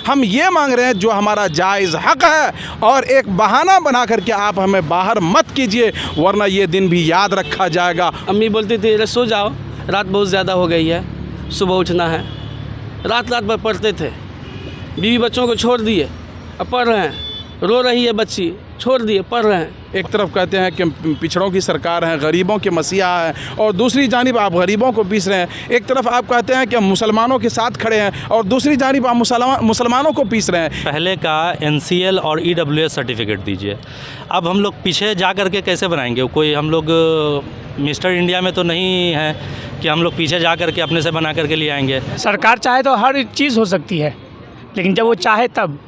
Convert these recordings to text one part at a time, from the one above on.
हम ये मांग रहे हैं जो हमारा जायज़ हक़ है, और एक बहाना बना करके आप हमें बाहर मत कीजिए, वरना ये दिन भी याद रखा जाएगा। अम्मी बोलती थी, अरे सो जाओ, रात बहुत ज़्यादा हो गई है, सुबह उठना है। रात रात भर पढ़ते थे, बीवी बच्चों को छोड़ दिए, अब पढ़ रहे हैं। रो रही है बच्ची, छोड़ दिए, पढ़ रहे हैं। एक तरफ कहते हैं कि पिछड़ों की सरकार है, गरीबों के मसीहा है, और दूसरी जानिब आप गरीबों को पीस रहे हैं। एक तरफ आप कहते हैं कि हम मुसलमानों के साथ खड़े हैं, और दूसरी जानिब आप मुसलमानों को पीस रहे हैं। पहले का NCL और EWS सर्टिफिकेट दीजिए, अब हम लोग पीछे जा कर के कैसे बनाएंगे? कोई हम लोग मिस्टर इंडिया में तो नहीं है कि हम लोग पीछे जा कर के अपने से बना करके ले आएंगे। सरकार चाहे तो हर चीज़ हो सकती है, लेकिन जब वो चाहे तब।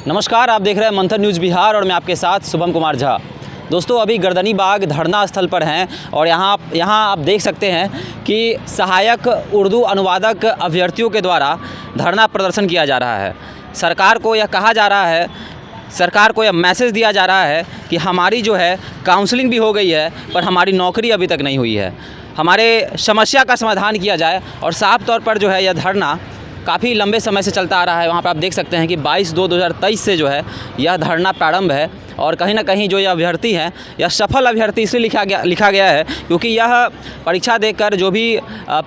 नमस्कार, आप देख रहे हैं मंथन न्यूज़ बिहार और मैं आपके साथ शुभम कुमार झा। दोस्तों, अभी गर्दनी बाग धरना स्थल पर हैं और यहाँ आप देख सकते हैं कि सहायक उर्दू अनुवादक अभ्यर्थियों के द्वारा धरना प्रदर्शन किया जा रहा है। सरकार को यह कहा जा रहा है, सरकार को यह मैसेज दिया जा रहा है कि हमारी जो है काउंसलिंग भी हो गई है, पर हमारी नौकरी अभी तक नहीं हुई है। हमारे समस्या का समाधान किया जाए। और साफ तौर पर जो है यह धरना काफ़ी लंबे समय से चलता आ रहा है। वहाँ पर आप देख सकते हैं कि 22/2/2023 से जो है यह धरना प्रारंभ है, और कहीं ना कहीं जो यह अभ्यर्थी हैं, यह सफल अभ्यर्थी इसलिए लिखा गया है क्योंकि यह परीक्षा देकर जो भी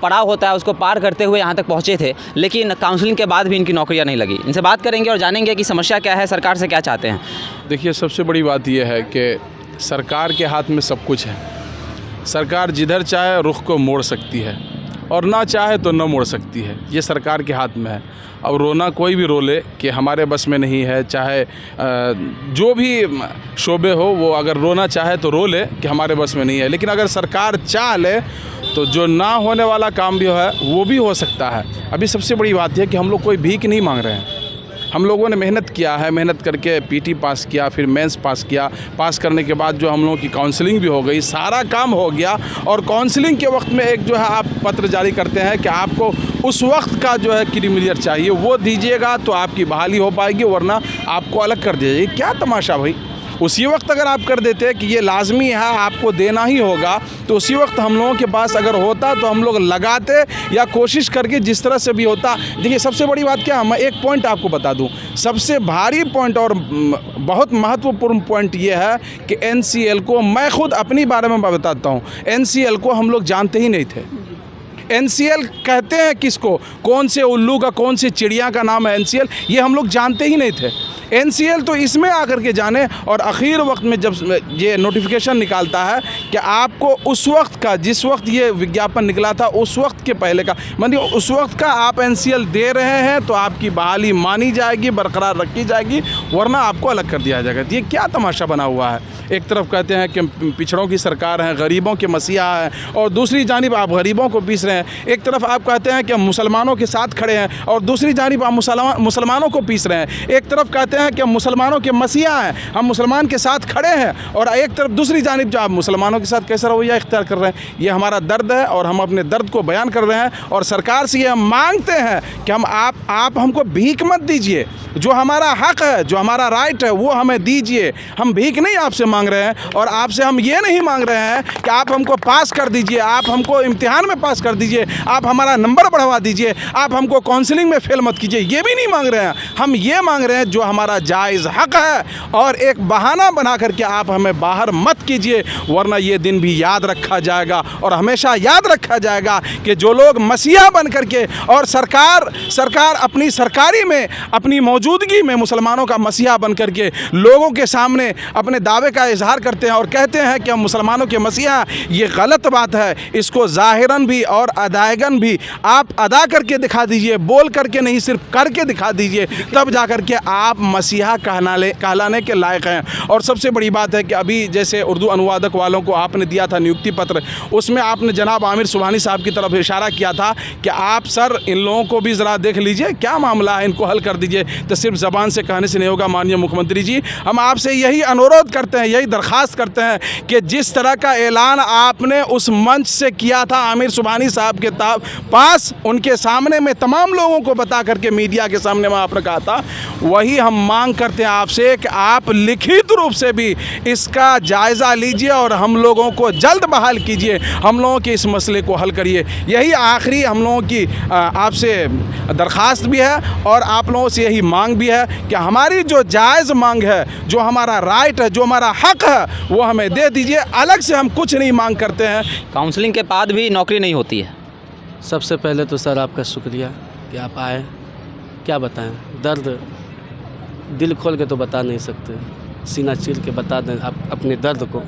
पड़ाव होता है उसको पार करते हुए यहाँ तक पहुँचे थे, लेकिन काउंसलिंग के बाद भी इनकी नौकरियाँ नहीं लगी। इनसे बात करेंगे और जानेंगे कि समस्या क्या है, सरकार से क्या चाहते हैं। देखिए, सबसे बड़ी बात यह है कि सरकार के हाथ में सब कुछ है। सरकार जिधर चाहे रुख को मोड़ सकती है, और ना चाहे तो न मोड़ सकती है। ये सरकार के हाथ में है। अब रोना कोई भी रो ले कि हमारे बस में नहीं है, चाहे जो भी शोबे हो, वो अगर रोना चाहे तो रो ले कि हमारे बस में नहीं है। लेकिन अगर सरकार चाह ले तो जो ना होने वाला काम भी है वो भी हो सकता है। अभी सबसे बड़ी बात है कि हम लोग कोई भीख नहीं मांग रहे हैं। हम लोगों ने मेहनत किया है, मेहनत करके PT पास किया, फिर मेंस पास किया। पास करने के बाद जो हम लोगों की काउंसलिंग भी हो गई, सारा काम हो गया। और काउंसलिंग के वक्त में एक जो है आप पत्र जारी करते हैं कि आपको उस वक्त का जो है क्रीमिलियर चाहिए, वो दीजिएगा तो आपकी बहाली हो पाएगी, वरना आपको अलग कर दिया जाएगी। क्या तमाशा भाई! उसी वक्त अगर आप कर देते कि ये लाजमी है, आपको देना ही होगा, तो उसी वक्त हम लोगों के पास अगर होता तो हम लोग लगाते या कोशिश करके जिस तरह से भी होता। देखिए, सबसे बड़ी बात क्या है, मैं एक पॉइंट आपको बता दूं। सबसे भारी पॉइंट और बहुत महत्वपूर्ण पॉइंट ये है कि NCL को, मैं खुद अपनी बारे में बताता हूँ, NCL को हम लोग जानते ही नहीं थे। NCL कहते हैं किसको? कौन से उल्लू का, कौन सी चिड़िया का नाम है NCL, ये हम लोग जानते ही नहीं थे। NCL तो इसमें आकर के जाने, और आखिर वक्त में जब ये नोटिफिकेशन निकालता है कि आपको उस वक्त का, जिस वक्त ये विज्ञापन निकला था उस वक्त के पहले का, मतलब उस वक्त का आप NCL दे रहे हैं तो आपकी बहाली मानी जाएगी, बरकरार रखी जाएगी, वरना आपको अलग कर दिया जाएगा। ये क्या तमाशा बना हुआ है? एक तरफ कहते हैं कि पिछड़ों की सरकार है, गरीबों के मसीहा है, और दूसरी जानिब आप गरीबों को पीस रहे हैं। एक तरफ आप कहते हैं कि हम मुसलमानों के साथ खड़े हैं, और दूसरी जानिब आप मुसलमानों को पीस रहे हैं। एक तरफ कहते हैं कि हम मुसलमानों के मसीहा हैं, हम मुसलमान के साथ खड़े हैं, और एक तरफ दूसरी जानिब जो आप मुसलमानों के साथ कैसा रवैया इख्तियार कर रहे हैं। ये हमारा दर्द है, और हम अपने दर्द को बयान कर रहे हैं, और सरकार से ये हम मांगते हैं कि आप हमको भीख मत दीजिए। जो हमारा हक़ है, जो हमारा राइट है, वो हमें दीजिए। हम भीख नहीं आपसे मांग रहे हैं, और आपसे हम ये नहीं मांग रहे हैं कि आप हमको पास कर दीजिए, आप हमको इम्तिहान में पास कर दीजिए, आप हमारा नंबर बढ़वा दीजिए, आप हमको काउंसलिंग में फेल मत कीजिए, ये भी नहीं मांग रहे हैं। हम ये मांग रहे हैं जो हमारा जायज़ हक़ है, और एक बहाना बना करके आप हमें बाहर मत कीजिए, वरना ये दिन भी याद रखा जाएगा, और हमेशा याद रखा जाएगा कि जो लोग मसीहा बन करके, और सरकार अपनी सरकारी में, अपनी मौजूदगी में मुसलमानों का मसीहा बन करके लोगों के सामने अपने दावे का इजहार करते हैं और कहते हैं कि हम मुसलमानों के मसीहा, ये गलत बात है। इसको ज़ाहिरन भी और अदायगन भी आप अदा करके दिखा दीजिए, बोल करके नहीं, सिर्फ करके दिखा दीजिए, तब जा कर के आप मसीहा कहलाने के लायक हैं। और सबसे बड़ी बात है कि अभी जैसे उर्दू अनुवादक वालों को आपने दिया था नियुक्ति पत्र, उसमें आपने जनाब आमिर सुबहानी साहब की तरफ इशारा किया था कि आप सर इन लोगों को भी ज़रा देख लीजिए, क्या मामला है, इनको हल कर दीजिए। तो सिर्फ ज़बान से कहने से नहीं होगा। माननीय मुख्यमंत्री जी, हम आपसे यही अनुरोध करते हैं, यही दरख्वास्त करते हैं कि जिस तरह का ऐलान आपने उस मंच से किया था आमिर सुबहानी साहब हिसाब किताब पास उनके सामने में तमाम लोगों को बता करके मीडिया के सामने में आपने कहा था, वही हम मांग करते हैं आपसे कि आप लिखित रूप से भी इसका जायज़ा लीजिए और हम लोगों को जल्द बहाल कीजिए, हम लोगों के इस मसले को हल करिए। यही आखिरी हम लोगों की आपसे दरख्वास्त भी है और आप लोगों से यही मांग भी है कि हमारी जो जायज़ मांग है, जो हमारा राइट है, जो हमारा हक है, वो हमें दे दीजिए। अलग से हम कुछ नहीं मांग करते हैं। काउंसलिंग के बाद भी नौकरी नहीं होती है। सबसे पहले तो सर आपका शुक्रिया कि आप आए। क्या बताएं, दर्द दिल खोल के तो बता नहीं सकते, सीना चीर के बता दें आप अपने दर्द को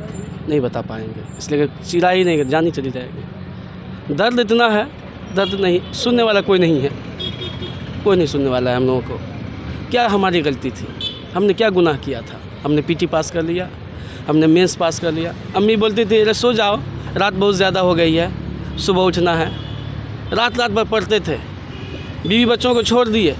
नहीं बता पाएंगे, इसलिए चिरा ही नहीं, जानी चली जाएगी। दर्द इतना है, दर्द नहीं सुनने वाला कोई नहीं है, कोई नहीं सुनने वाला है हम लोगों को। क्या हमारी गलती थी, हमने क्या गुनाह किया था? हमने पीटी पास कर लिया, हमने मेंस पास कर लिया। अम्मी बोलती थी अरे सो जाओ, रात बहुत ज़्यादा हो गई है, सुबह उठना है। रात रात भर पढ़ते थे, बीवी बच्चों को छोड़ दिए,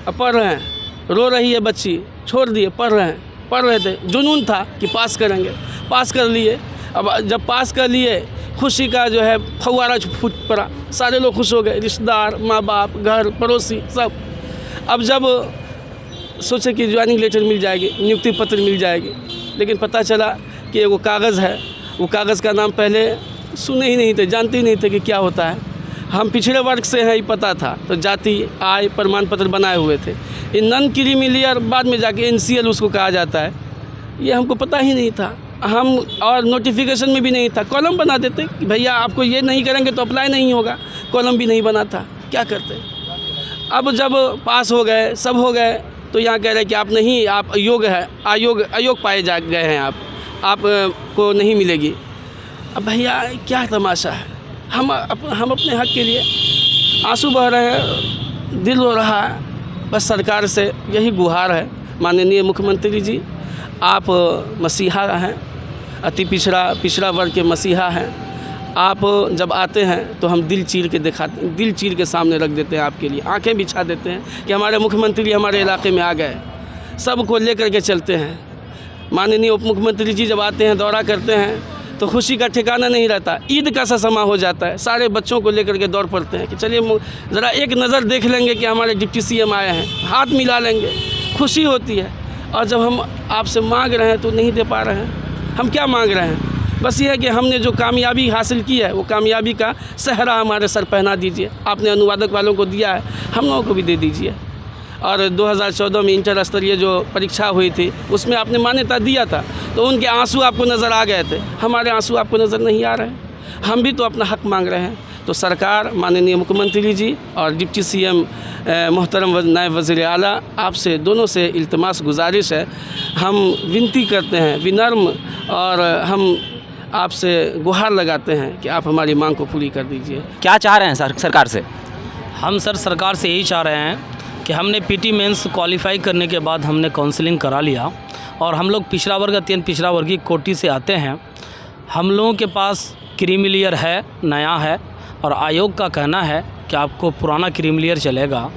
अब पढ़ रहे हैं। रो रही है बच्ची, छोड़ दिए, पढ़ रहे थे। जुनून था कि पास करेंगे, पास कर लिए। अब जब पास कर लिए, खुशी का जो है फव्वारा फूट पड़ा, सारे लोग खुश हो गए, रिश्तेदार, माँ बाप, घर, पड़ोसी सब। अब जब सोचे कि ज्वाइनिंग लेटर मिल जाएगी, नियुक्ति पत्र मिल जाएगी, लेकिन पता चला कि वो कागज़ है, वो कागज़ का नाम पहले सुने ही नहीं थे, जानते ही नहीं थे कि क्या होता है। हम पिछड़े वर्ग से हैं, ये पता था, तो जाति आय प्रमाण पत्र बनाए हुए थे। ये नॉन क्रीमिलियर बाद में जाके NCL उसको कहा जाता है, ये हमको पता ही नहीं था। हम और नोटिफिकेशन में भी नहीं था, कॉलम बना देते कि भैया आपको ये नहीं करेंगे तो अप्लाई नहीं होगा, कॉलम भी नहीं बना था, क्या करते। अब जब पास हो गए, सब हो गए, तो यहाँ कह रहे कि आप नहीं, आप अयोग्य है, अयोग्य पाए जा गए हैं, आप को नहीं मिलेगी। अब भैया क्या तमाशा है, हम अपने हक के लिए आंसू बह रहे हैं, दिल रो रहा है। बस सरकार से यही गुहार है, माननीय मुख्यमंत्री जी, आप मसीहा हैं, अति पिछड़ा वर्ग के मसीहा हैं। आप जब आते हैं तो हम दिल चीर के सामने रख देते हैं, आपके लिए आंखें बिछा देते हैं कि हमारे मुख्यमंत्री हमारे इलाके में आ गए, सबको लेकर के चलते हैं। माननीय उप मुख्यमंत्री जी जब आते हैं, दौरा करते हैं, तो खुशी का ठिकाना नहीं रहता। ईद का सा समा हो जाता है, सारे बच्चों को लेकर के दौड़ पड़ते हैं कि चलिए ज़रा एक नज़र देख लेंगे कि हमारे डिप्टी CM आए हैं, हाथ मिला लेंगे, खुशी होती है। और जब हम आपसे मांग रहे हैं तो नहीं दे पा रहे हैं। हम क्या मांग रहे हैं? बस ये है कि हमने जो कामयाबी हासिल की है, वो कामयाबी का सहरा हमारे सर पहना दीजिए। आपने अनुवादक वालों को दिया है, हम लोगों को भी दे दीजिए। और 2014 में इंटर स्तरीय जो परीक्षा हुई थी, उसमें आपने मान्यता दिया था, तो उनके आंसू आपको नज़र आ गए थे, हमारे आंसू आपको नज़र नहीं आ रहे हैं। हम भी तो अपना हक मांग रहे हैं। तो सरकार, माननीय मुख्यमंत्री जी और डिप्टी CM मोहतरम नायब वज़ीर आला, आपसे दोनों से इल्तिमास गुजारिश है, हम विनती करते हैं, विनम्र, और हम आपसे गुहार लगाते हैं कि आप हमारी मांग को पूरी कर दीजिए। क्या चाह रहे हैं सरकार से? हम सर सरकार से यही चाह रहे हैं कि हमने PT मेंस क्वालिफाई करने के बाद हमने काउंसलिंग करा लिया और हम लोग पिछड़ा वर्ग अत्यंत पिछड़ा वर्गीय कोटि से आते हैं। हम लोगों के पास क्रीमिलियर है, नया है, और आयोग का कहना है कि आपको पुराना क्रीमिलियर चलेगा।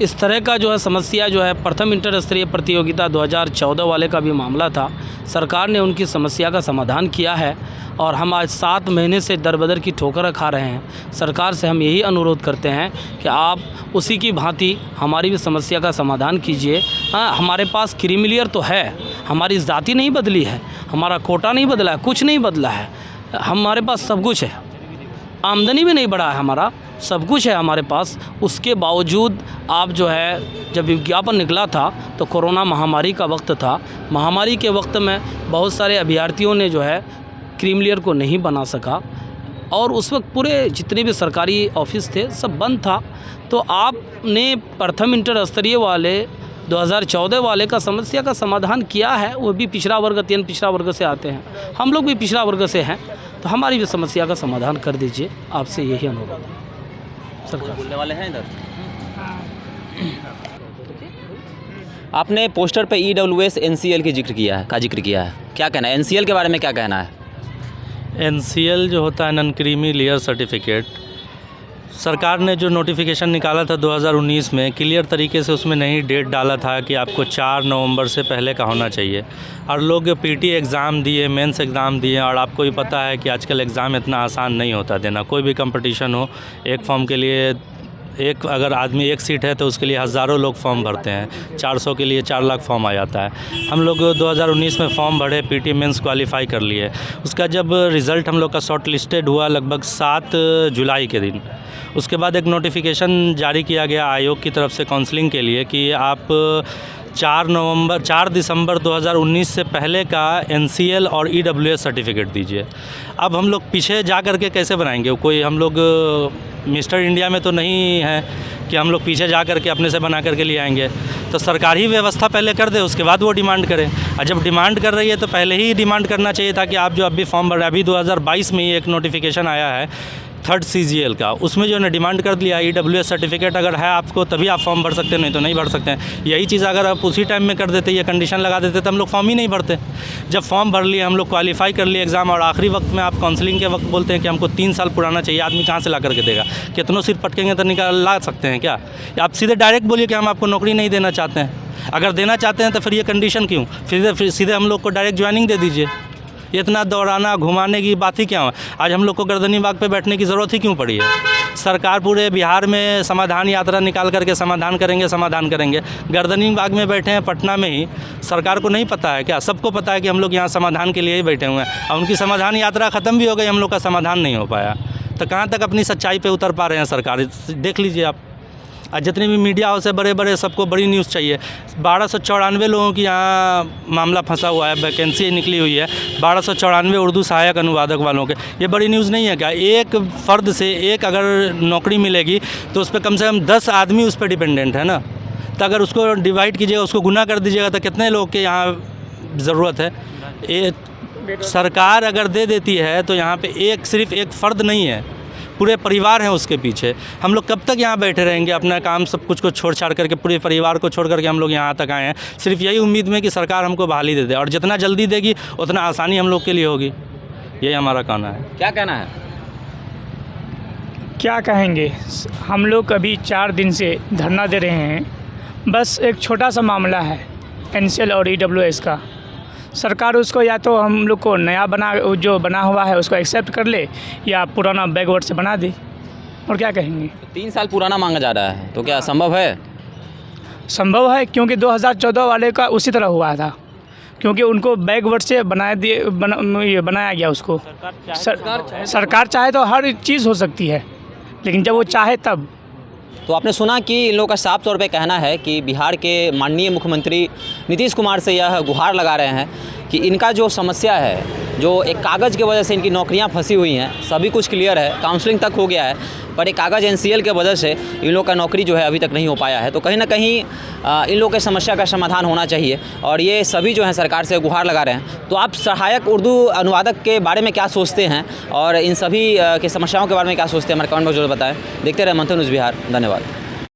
इस तरह का जो है समस्या जो है, प्रथम इंटर स्तरीय प्रतियोगिता 2014 वाले का भी मामला था, सरकार ने उनकी समस्या का समाधान किया है और हम आज 7 महीने से दरबदर की ठोकर खा रहे हैं। सरकार से हम यही अनुरोध करते हैं कि आप उसी की भांति हमारी भी समस्या का समाधान कीजिए। हाँ, हमारे पास क्रीमिलियर तो है, हमारी जाति नहीं बदली है, हमारा कोटा नहीं बदला है, कुछ नहीं बदला है, हमारे पास सब कुछ है, आमदनी भी नहीं बढ़ा है, हमारा सब कुछ है हमारे पास। उसके बावजूद आप जो है, जब विज्ञापन निकला था तो कोरोना महामारी का वक्त था। महामारी के वक्त में बहुत सारे अभ्यर्थियों ने जो है क्रीमिलियर को नहीं बना सका और उस वक्त पूरे जितने भी सरकारी ऑफिस थे सब बंद था। तो आपने प्रथम इंटर स्तरीय वाले 2014 वाले का समस्या का समाधान किया है। वो भी पिछड़ा वर्ग अत्यंत पिछड़ा वर्ग से आते हैं, हम लोग भी पिछड़ा वर्ग से हैं, तो हमारी भी समस्या का समाधान कर दीजिए, आपसे यही अनुरोध है। सरकार बोलने वाले हैं इधर। आपने पोस्टर पे EWS NCL का जिक्र किया है, क्या कहना है? NCL के बारे में क्या कहना है? NCL जो होता है नॉन क्रीमी लेयर सर्टिफिकेट, सरकार ने जो नोटिफिकेशन निकाला था 2019 में, क्लियर तरीके से उसमें नहीं डेट डाला था कि आपको 4 नवंबर से पहले का होना चाहिए। और लोग पीटी एग्ज़ाम दिए, मेंस एग्ज़ाम दिए, और आपको भी पता है कि आजकल एग्ज़ाम इतना आसान नहीं होता देना। कोई भी कंपटीशन हो, एक फॉर्म के लिए अगर आदमी एक सीट है तो उसके लिए हज़ारों लोग फॉर्म भरते हैं। 400 के लिए 4 लाख फॉर्म आ जाता है। हम लोग 2019 में फॉर्म भरे, पीटी मेंस क्वालिफ़ाई कर लिए। उसका जब रिज़ल्ट हम लोग का शॉर्ट लिस्टेड हुआ लगभग 7 जुलाई के दिन, उसके बाद एक नोटिफिकेशन जारी किया गया आयोग की तरफ से काउंसलिंग के लिए कि आप 4 दिसंबर 2019 से पहले का NCL और EWS सर्टिफिकेट दीजिए। अब हम लोग पीछे जा कर के कैसे बनाएंगे? कोई हम लोग मिस्टर इंडिया में तो नहीं है कि हम लोग पीछे जा कर के अपने से बना कर के ले आएंगे। तो सरकार ही व्यवस्था पहले कर दे, उसके बाद वो डिमांड करें। और जब डिमांड कर रही है तो पहले ही डिमांड करना चाहिए था कि आप जो अभी फॉर्म भर रहे हैं, अभी 2022 में ही एक नोटिफिकेशन आया है 3rd CGL का, उसमें जो है डिमांड कर दिया EWS सर्टिफिकेट अगर है आपको तभी आप फॉर्म भर सकते हैं, नहीं तो नहीं भर सकते हैं। यही चीज़ अगर आप उसी टाइम में कर देते, ये कंडीशन लगा देते तो हम लोग फॉर्म ही नहीं भरते। जब फॉर्म भर लिए, हम लोग क्वालिफाई कर लिए एग्ज़ाम, और आखिरी वक्त में आप काउंसलिंग के वक्त बोलते हैं कि हमको 3 साल पुराना चाहिए, आदमी कहाँ से ला करके देगा? कितनों सिर पटकेंगे तो निकाल ला सकते हैं क्या? आप सीधे डायरेक्ट बोलिए कि हम आपको नौकरी नहीं देना चाहते हैं। अगर देना चाहते हैं तो फिर ये कंडीशन क्यों? फिर सीधे हम लोग को डायरेक्ट ज्वाइनिंग दे दीजिए। इतना दौड़ाना घुमाने की बात ही क्या है? आज हम लोग को गर्दनी बाग पे बैठने की ज़रूरत ही क्यों पड़ी है? सरकार पूरे बिहार में समाधान यात्रा निकाल करके समाधान करेंगे। गर्दनी बाग में बैठे हैं पटना में ही, सरकार को नहीं पता है क्या? सबको पता है कि हम लोग यहाँ समाधान के लिए ही बैठे हुए हैं। और उनकी समाधान यात्रा ख़त्म भी हो गई, हम लोग का समाधान नहीं हो पाया। तो कहाँ तक अपनी सच्चाई पे उतर पा रहे हैं सरकार? देख लीजिए आप। और जितने भी मीडिया हाउस है बड़े बड़े, सबको बड़ी न्यूज़ चाहिए। 1294 लोगों की यहाँ मामला फंसा हुआ है, वैकेंसी निकली हुई है 1294 उर्दू सहायक अनुवादक वालों के। ये बड़ी न्यूज़ नहीं है क्या? एक फ़र्द से एक अगर नौकरी मिलेगी तो उस पर कम से कम 10 आदमी उस पर डिपेंडेंट है ना। तो अगर उसको डिवाइड कीजिएगा, उसको गुना कर दीजिएगा तो कितने लोग के यहाँ ज़रूरत है? सरकार अगर दे देती है तो यहाँ पे सिर्फ एक फ़र्द नहीं है, पूरे परिवार हैं उसके पीछे। हम लोग कब तक यहाँ बैठे रहेंगे अपना काम सब कुछ को छोड़ छाड़ करके, पूरे परिवार को छोड़ करके हम लोग यहाँ तक आए हैं सिर्फ यही उम्मीद में कि सरकार हमको बहाली दे दे, और जितना जल्दी देगी उतना आसानी हम लोग के लिए होगी। यही हमारा कहना है। क्या कहना है? क्या कहेंगे, हम लोग अभी 4 दिन से धरना दे रहे हैं। बस एक छोटा सा मामला है NCL और EWS का। सरकार उसको या तो हम लोग को नया जो बना हुआ है उसको एक्सेप्ट कर ले, या पुराना बैकवर्ड से बना दे। और क्या कहेंगे? 3 साल पुराना मांगा जा रहा है, तो क्या संभव है? संभव है, क्योंकि 2014 वाले का उसी तरह हुआ था, क्योंकि उनको बैकवर्ड से बनाया गया उसको। सरकार चाहे तो हर चीज़ हो सकती है, लेकिन जब वो चाहे तब। तो आपने सुना कि इन लोगों का साफ तौर पे कहना है कि बिहार के माननीय मुख्यमंत्री नीतीश कुमार से यह गुहार लगा रहे हैं कि इनका जो समस्या है, जो एक कागज़ की वजह से इनकी नौकरियां फंसी हुई हैं, सभी कुछ क्लियर है, काउंसलिंग तक हो गया है, पर एक कागज़ NCL के वजह से इन लोग का नौकरी जो है अभी तक नहीं हो पाया है। तो कहीं ना कहीं इन लोग के समस्या का समाधान होना चाहिए, और ये सभी जो हैं सरकार से गुहार लगा रहे हैं। तो आप सहायक उर्दू अनुवादक के बारे में क्या सोचते हैं, और इन सभी के समस्याओं के बारे में क्या सोचते हैं, हमारे कमेंट बॉक्स जरूर बताएं। देखते रहे मंथन न्यूज़ बिहार। धन्यवाद।